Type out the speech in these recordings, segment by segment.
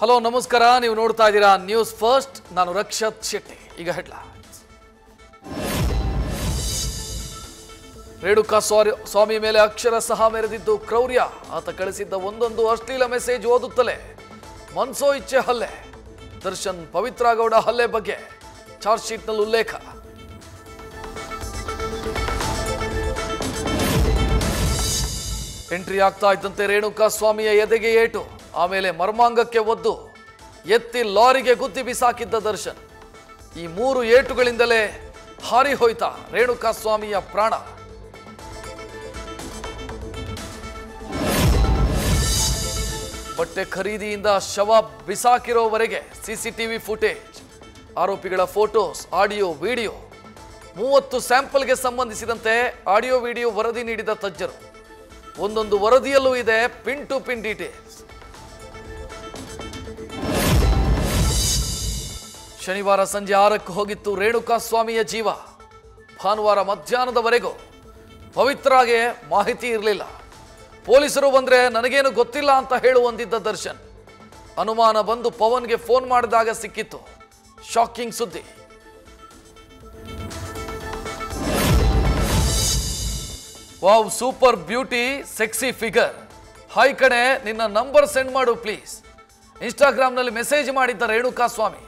Hello ನಮಸ್ಕಾರ, ನೀವು ನೋಡ್ತಾ ಇದ್ದೀರಾ ನ್ಯೂಸ್ ಫಸ್ಟ್. ನಾನು ರಕ್ಷತ್ ಶೆಟ್ಟಿ. ಈಗ ಹೆಡ್ಲೈನ್ಸ್. ರೇಣುಕಾ ಸ್ವಾಮಿ ಮೇಲೆ ಅಕ್ಷರಶಃ ಮೆರೆದಿದ್ದು ಕ್ರೌರ್ಯ. ಆತ ಕಳಿಸಿದ್ದ ಒಂದೊಂದು ಅಶ್ಲೀಲ ಮೆಸೇಜ್ ಓದುತ್ತಲೇ ಮನ್ಸೋ ಇಚ್ಛೆ ಹಲ್ಲೆ. ದರ್ಶನ್ ಪವಿತ್ರ ಗೌಡ ಹಲ್ಲೆ ಬಗ್ಗೆ ಚಾರ್ಜ್ ಶೀಟ್ನಲ್ಲಿ ಉಲ್ಲೇಖ. ಎಂಟ್ರಿ ಆಗ್ತಾ ಇದ್ದಂತೆ ರೇಣುಕಾ ಸ್ವಾಮಿಯ ಎದೆಗೆ ಏಟು, ಆಮೇಲೆ ಮರ್ಮಾಂಗಕ್ಕೆ ಒದ್ದು ಎತ್ತಿ ಲಾರಿಗೆ ಗುದ್ದಿ ಬಿಸಾಕಿದ್ದ ದರ್ಶನ್. ಈ 3 ಏಟುಗಳಿಂದಲೇ ಹಾರಿ ಹೋಯ್ತ ರೇಣುಕಾ ಸ್ವಾಮಿಯ ಪ್ರಾಣ. ಬಟ್ಟೆ ಖರೀದಿಯಿಂದ ಶವ ಬಿಸಾಕಿರೋವರೆಗೆ ಸಿಸಿಟಿವಿ ಫುಟೇಜ್, ಆರೋಪಿಗಳ ಫೋಟೋಸ್, ಆಡಿಯೋ, ವಿಡಿಯೋ. 30 ಸ್ಯಾಂಪಲ್ಗೆ ಸಂಬಂಧಿಸಿದಂತೆ ಆಡಿಯೋ ವಿಡಿಯೋ ವರದಿ ನೀಡಿದ ತಜ್ಞರು. ಒಂದೊಂದು ವರದಿಯಲ್ಲೂ ಇದೆ ಪಿನ್ ಟು ಪಿನ್ ಡೀಟೇಲ್ಸ್. ಶನಿವಾರ ಸಂಜೆ 6ಕ್ಕೆ ಹೋಗಿತ್ತು ರೇಣುಕಾ ಸ್ವಾಮಿಯ ಜೀವ. ಭಾನುವಾರ ಮಧ್ಯಾಹ್ನದವರೆಗೂ ಪವಿತ್ರಾಗೆ ಮಾಹಿತಿ ಇರಲಿಲ್ಲ. ಪೊಲೀಸರು ಬಂದ್ರೆ ನನಗೇನು ಗೊತ್ತಿಲ್ಲ ಅಂತ ಹೇಳುವಂದಿದ್ದ ದರ್ಶನ್. ಅನುಮಾನ ಬಂದು ಪವನ್ಗೆ ಫೋನ್ ಮಾಡಿದಾಗ ಸಿಕ್ಕಿತ್ತು ಶಾಕಿಂಗ್ ಸುದ್ದಿ. Wow, super beauty, sexy figure. Hi ಕಣೆ, ನಿನ್ನ ನಂಬರ್ ಸೆಂಡ್ ಮಾಡು ಪ್ಲೀಸ್. ಇನ್ಸ್ಟಾಗ್ರಾಮ್ನಲ್ಲಿ ಮೆಸೇಜ್ ಮಾಡಿದ್ದ ರೇಣುಕಾ ಸ್ವಾಮಿ.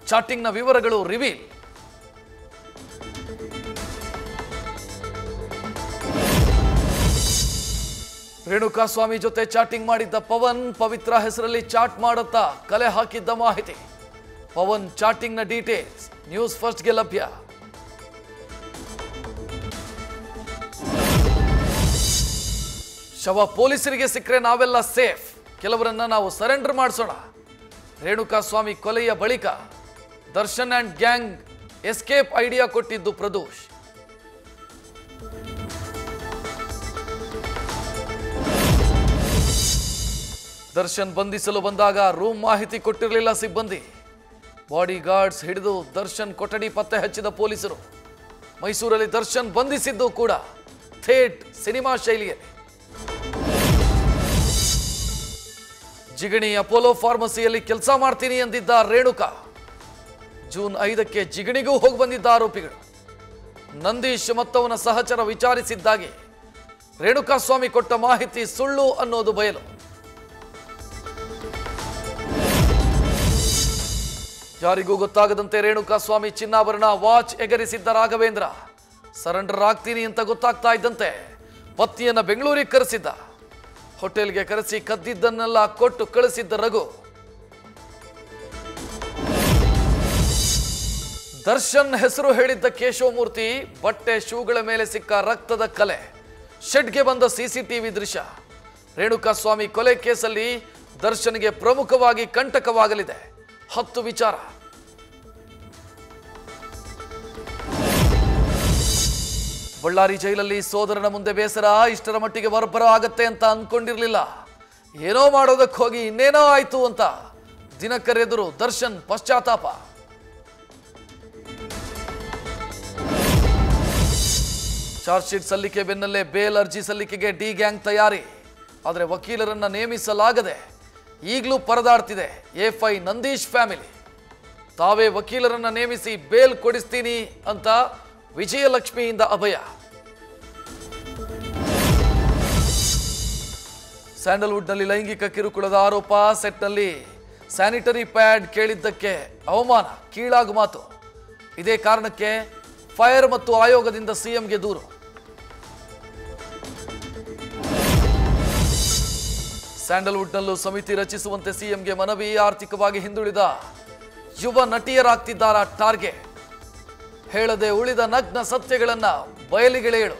ಚಾಟಿಂಗ್ನ ವಿವರಗಳು ರಿವೀಲ್. ರೇಣುಕಾ ಸ್ವಾಮಿ ಜೊತೆ ಚಾಟಿಂಗ್ ಮಾಡಿದ್ದ ಪವನ್ ಪವಿತ್ರ ಹೆಸರಲ್ಲಿ ಚಾಟ್ ಮಾಡುತ್ತಾ ಕಲೆ ಹಾಕಿದ್ದ ಮಾಹಿತಿ. ಪವನ್ ಚಾಟಿಂಗ್ನ ಡೀಟೇಲ್ಸ್ ನ್ಯೂಸ್ ಫಸ್ಟ್ಗೆ ಲಭ್ಯ. ಶವ ಪೊಲೀಸರಿಗೆ ಸಿಕ್ಕರೆ ನಾವೆಲ್ಲ ಸೇಫ್, ಕೆಲವರನ್ನ ನಾವು ಸರೆಂಡರ್ ಮಾಡಿಸೋಣ. ರೇಣುಕಾ ಸ್ವಾಮಿ ಕೊಲೆಯ ಬಳಿಕ Darshan and gang escape idea ಕೊಟ್ಟಿದ್ದು ಪ್ರದೋಷ್. ದರ್ಶನ್ ಬಂಧಿಸಲು ಬಂದಾಗ ರೂಮ್ ಮಾಹಿತಿ ಕೊಟ್ಟಿರಲಿಲ್ಲ ಸಿಬ್ಬಂದಿ. ಬಾಡಿ ಗಾರ್ಡ್ಸ್ ಹಿಡಿದು ದರ್ಶನ್ ಕೊಠಡಿ ಪತ್ತೆ ಹಚ್ಚಿದ ಪೊಲೀಸರು. ಮೈಸೂರಲ್ಲಿ ದರ್ಶನ್ ಬಂಧಿಸಿದ್ದು ಕೂಡ ಥೇಟ್ ಸಿನಿಮಾ ಶೈಲಿಯಲ್ಲಿ. ಜಿಗಣಿ ಅಪೋಲೋ ಫಾರ್ಮಸಿಯಲ್ಲಿ ಕೆಲಸ ಮಾಡ್ತೀನಿ ಎಂದಿದ್ದ ರೇಣುಕಾ. ಜೂನ್ 5ಕ್ಕೆ ಜಿಗಣಿಗೂ ಹೋಗಿ ಬಂದಿದ್ದ ಆರೋಪಿಗಳು. ನಂದೀಶ್ ಮತ್ತವನ ಸಹಚರ ವಿಚಾರಿಸಿದ್ದಾಗೆ ರೇಣುಕಾ ಸ್ವಾಮಿ ಕೊಟ್ಟ ಮಾಹಿತಿ ಸುಳ್ಳು ಅನ್ನೋದು ಬಯಲು. ಯಾರಿಗೂ ಗೊತ್ತಾಗದಂತೆ ರೇಣುಕಾ ಸ್ವಾಮಿ ಚಿನ್ನಾಭರಣ ವಾಚ್ ಎಗರಿಸಿದ್ದ ರಾಘವೇಂದ್ರ. ಸರೆಂಡರ್ ಆಗ್ತೀನಿ ಅಂತ ಗೊತ್ತಾಗ್ತಾ ಇದ್ದಂತೆ ಪತ್ನಿಯನ್ನ ಬೆಂಗಳೂರಿಗೆ ಕರೆಸಿದ್ದ. ಹೋಟೆಲ್ಗೆ ಕರೆಸಿ ಕದ್ದಿದ್ದನ್ನೆಲ್ಲ ಕೊಟ್ಟು ಕಳಿಸಿದ್ದ ರಘು. ದರ್ಶನ್ ಹೆಸರು ಹೇಳಿದ್ದ ಕೇಶವಮೂರ್ತಿ. ಬಟ್ಟೆ ಶೂಗಳ ಮೇಲೆ ಸಿಕ್ಕ ರಕ್ತದ ಕಲೆ. ಶೆಡ್ಗೆ ಬಂದ ಸಿಸಿಟಿವಿ ದೃಶ್ಯ. ರೇಣುಕಾ ಸ್ವಾಮಿ ಕೊಲೆ ಕೇಸಲ್ಲಿ ದರ್ಶನ್ಗೆ ಪ್ರಮುಖವಾಗಿ ಕಂಟಕವಾಗಲಿದೆ 10 ವಿಚಾರ. ಬಳ್ಳಾರಿ ಜೈಲಲ್ಲಿ ಸೋದರನ ಮುಂದೆ ಬೇಸರ. ಇಷ್ಟರ ಮಟ್ಟಿಗೆ ಬರ್ಬರ ಆಗತ್ತೆ ಅಂತ ಅನ್ಕೊಂಡಿರ್ಲಿಲ್ಲ. ಏನೋ ಮಾಡೋದಕ್ಕೆ ಹೋಗಿ ಇನ್ನೇನೋ ಆಯ್ತು ಅಂತ ದಿನಕರ್ ಎದುರು ದರ್ಶನ್ ಪಶ್ಚಾತ್ತಾಪ. ಚಾರ್ಜ್ ಶೀಟ್ ಸಲ್ಲಿಕೆ ಬೆನ್ನಲ್ಲೇ ಬೇಲ್ ಅರ್ಜಿ ಸಲ್ಲಿಕೆಗೆ ಡಿ ಗ್ಯಾಂಗ್ ತಯಾರಿ. ಆದರೆ ವಕೀಲರನ್ನ ನೇಮಿಸಲಾಗದೆ ಈಗಲೂ ಪರದಾಡ್ತಿದೆ ಎಫ್ಐ ನಂದೀಶ್ ಫ್ಯಾಮಿಲಿ. ತಾವೇ ವಕೀಲರನ್ನ ನೇಮಿಸಿ ಬೇಲ್ ಕೊಡಿಸ್ತೀನಿ ಅಂತ ವಿಜಯಲಕ್ಷ್ಮಿಯಿಂದ ಅಭಯ. ಸ್ಯಾಂಡಲ್ವುಡ್ನಲ್ಲಿ ಲೈಂಗಿಕ ಕಿರುಕುಳದ ಆರೋಪ. ಸೆಟ್ನಲ್ಲಿ ಸ್ಯಾನಿಟರಿ ಪ್ಯಾಡ್ ಕೇಳಿದ್ದಕ್ಕೆ ಅವಮಾನ, ಕೀಳಾಗ ಮಾತು. ಇದೇ ಕಾರಣಕ್ಕೆ ಫೈರ್ ಮತ್ತು ಆಯೋಗದಿಂದ ಸಿಎಂಗೆ ದೂರು. ಸ್ಯಾಂಡಲ್ವುಡ್ನಲ್ಲೂ ಸಮಿತಿ ರಚಿಸುವಂತೆ ಸಿಎಂಗೆ ಮನವಿ. ಆರ್ಥಿಕವಾಗಿ ಹಿಂದುಳಿದ ಯುವ ನಟಿಯರಾಗ್ತಿದ್ದಾರ ಟಾರ್ಗೆಟ್. ಹೇಳದೆ ಉಳಿದ ನಗ್ನ ಸತ್ಯಗಳನ್ನ ಬಯಲಿಗೆಳೆಯಳು.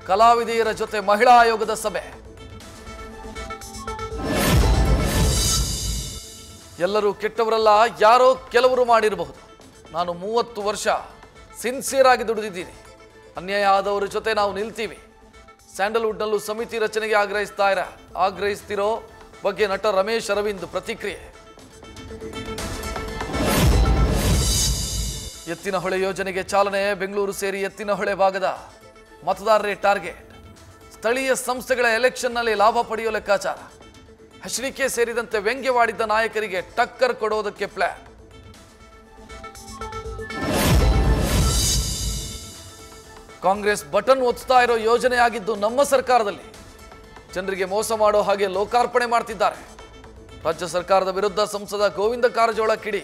ಕಲಾವಿದೆಯರ ಜೊತೆ ಮಹಿಳಾ ಆಯೋಗದ ಸಭೆ. ಎಲ್ಲರೂ ಕೆಟ್ಟವರಲ್ಲ, ಯಾರೋ ಕೆಲವರು ಮಾಡಿರಬಹುದು. ನಾನು 30 ವರ್ಷ ಸಿನ್ಸಿಯರ್ ಆಗಿ ದುಡಿದಿದ್ದೀನಿ. ಅನ್ಯಾಯ ಆದವರ ಜೊತೆ ನಾವು ನಿಲ್ತೀವಿ. ಸ್ಯಾಂಡಲ್ವುಡ್ನಲ್ಲೂ ಸಮಿತಿ ರಚನೆಗೆ ಆಗ್ರಹಿಸ್ತಿರೋ ಬಗ್ಗೆ ನಟ ರಮೇಶ್ ಅರವಿಂದ್ ಪ್ರತಿಕ್ರಿಯೆ. ಎತ್ತಿನಹೊಳೆ ಯೋಜನೆಗೆ ಚಾಲನೆ. ಬೆಂಗಳೂರು ಸೇರಿ ಎತ್ತಿನಹೊಳೆ ಭಾಗದ ಮತದಾರರೇ ಟಾರ್ಗೆಟ್. ಸ್ಥಳೀಯ ಸಂಸ್ಥೆಗಳ ಎಲೆಕ್ಷನ್ನಲ್ಲಿ ಲಾಭ ಪಡೆಯುವ ಲೆಕ್ಕಾಚಾರ. ಎಚ್ಡಿಕೆ ಸೇರಿದಂತೆ ವ್ಯಂಗ್ಯವಾಡಿದ್ದ ನಾಯಕರಿಗೆ ಟಕ್ಕರ್ ಕೊಡೋದಕ್ಕೆ ಪ್ಲಾನ್. ಕಾಂಗ್ರೆಸ್ ಬಟನ್ ಒತ್ತಾ ಇರೋ ಯೋಜನೆಯಾಗಿದ್ದು ನಮ್ಮ ಸರ್ಕಾರದಲ್ಲಿ ಜನರಿಗೆ ಮೋಸ ಮಾಡೋ ಹಾಗೆ ಲೋಕಾರ್ಪಣೆ ಮಾಡ್ತಿದ್ದಾರೆ. ರಾಜ್ಯ ಸರ್ಕಾರದ ವಿರುದ್ಧ ಸಂಸದ ಗೋವಿಂದ ಕಾರಜೋಳ ಕಿಡಿ.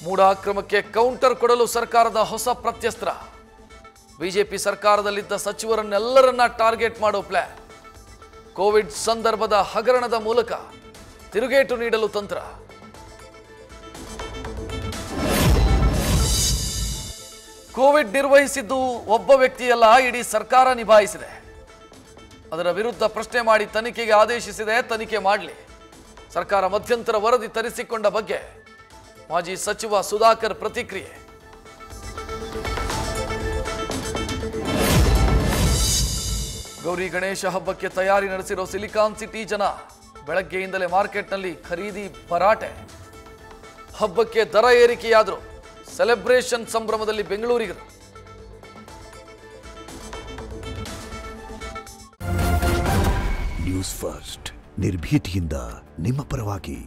ಮೂಡ ಅಕ್ರಮಕ್ಕೆ ಕೌಂಟರ್ ಕೊಡಲು ಸರ್ಕಾರದ ಹೊಸ ಪ್ರತ್ಯಸ್ತ್ರ. ಬಿಜೆಪಿ ಸರ್ಕಾರದಲ್ಲಿದ್ದ ಸಚಿವರನ್ನೆಲ್ಲರನ್ನ ಟಾರ್ಗೆಟ್ ಮಾಡೋ ಪ್ಲಾನ್. ಕೋವಿಡ್ ಸಂದರ್ಭದ ಹಗರಣದ ಮೂಲಕ ತಿರುಗೇಟು ನೀಡಲು ತಂತ್ರ. ಕೋವಿಡ್ ನಿರ್ವಹಿಸಿದ್ದು ಒಬ್ಬ ವ್ಯಕ್ತಿಯಲ್ಲ, ಇಡೀ ಸರ್ಕಾರ ನಿಭಾಯಿಸಿದೆ. ಅದರ ವಿರುದ್ಧ ಪ್ರಶ್ನೆ ಮಾಡಿ ತನಿಖೆಗೆ ಆದೇಶಿಸಿದೆ. ತನಿಖೆ ಮಾಡಲಿ. ಸರ್ಕಾರ ಮಧ್ಯಂತರ ವರದಿ ತರಿಸಿಕೊಂಡ ಬಗ್ಗೆ ಮಾಜಿ ಸಚಿವ ಸುಧಾಕರ್ ಪ್ರತಿಕ್ರಿಯೆ. ಗೌರಿ ಗಣೇಶ ಹಬ್ಬಕ್ಕೆ ತಯಾರಿ ನಡೆಸಿರೋ ಸಿಲಿಕಾನ್ ಸಿಟಿ ಜನ. ಬೆಳಗ್ಗೆಯಿಂದಲೇ ಮಾರ್ಕೆಟ್ನಲ್ಲಿ ಖರೀದಿ ಭರಾಟೆ. ಹಬ್ಬಕ್ಕೆ ದರ ಏರಿಕೆಯಾದರೂ ಸೆಲೆಬ್ರೇಷನ್ ಸಂಭ್ರಮದಲ್ಲಿ ಬೆಂಗಳೂರಿಗರು. ನ್ಯೂಸ್ ಫಸ್ಟ್ ನಿರ್ಭೀತಿಯಿಂದ ನಿಮ್ಮ ಪರವಾಗಿ.